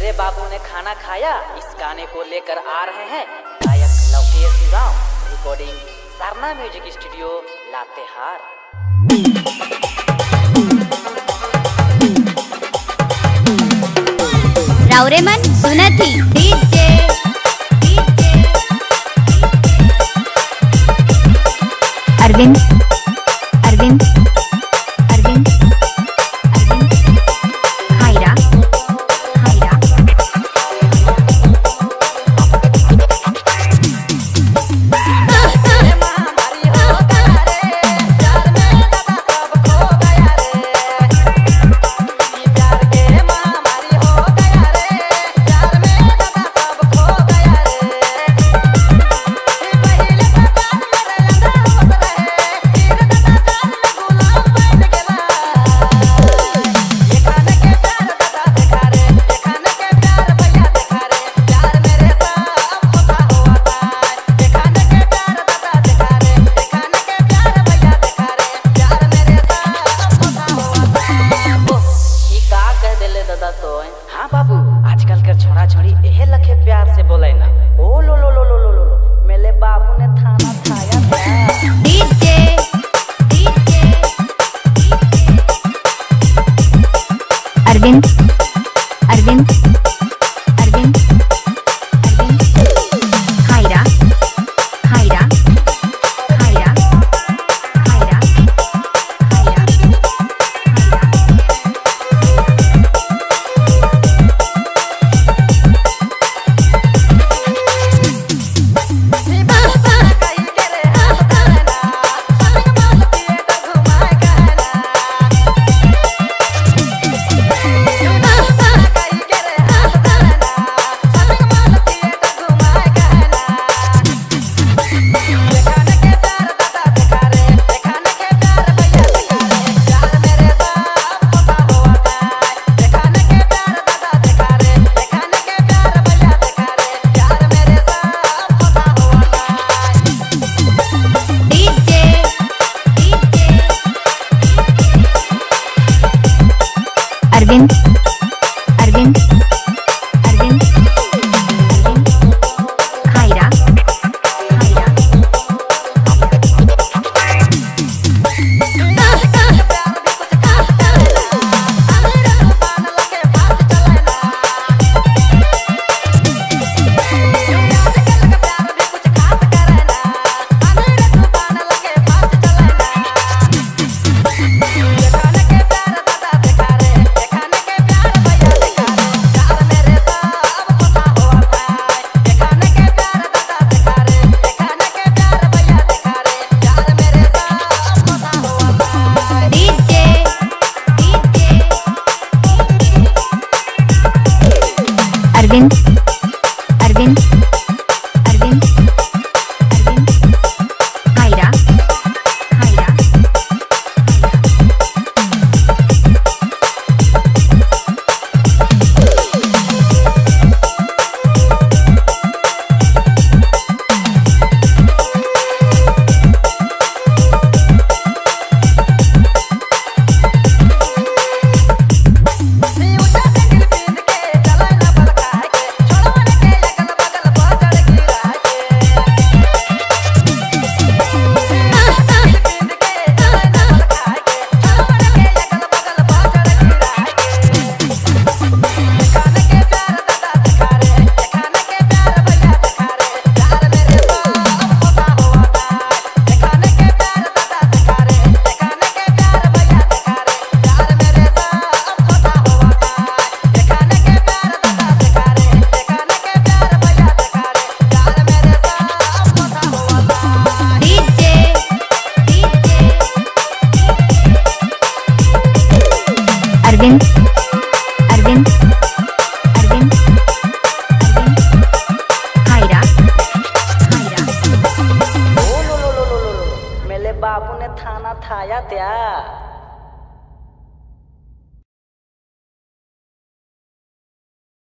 मेरे बाबू ने खाना खाया इस गाने को लेकर आ रहे हैं गायक लवकेश गांव, recording Sarna music studio Latehar. रावरेमन सुनती डीजे अरविंद अरविंद अरविंद अरविंद हायरा हायरा हाँ बाबू, आजकल के छोरा छोरी एहे लखे प्यार से बोले ना, ओ लो लो लो लो लो लो मेरे बाबू ने थाना थाया डीजे डीजे अरविंद अरविंद अरविंद अरविंद हायरा हायरा हायरा हायरा हायरा अरविंद अरविंद अरविंद अरविंद हायरा हायरा अरविंद अरविंद अरविंद अरविंद हायरा हायरा अरविंद अरविंद अरविंद अरविंद हायरा हायरा ओ लो लो लो लो लो मेरे बाबू ने थाना थाया त्या।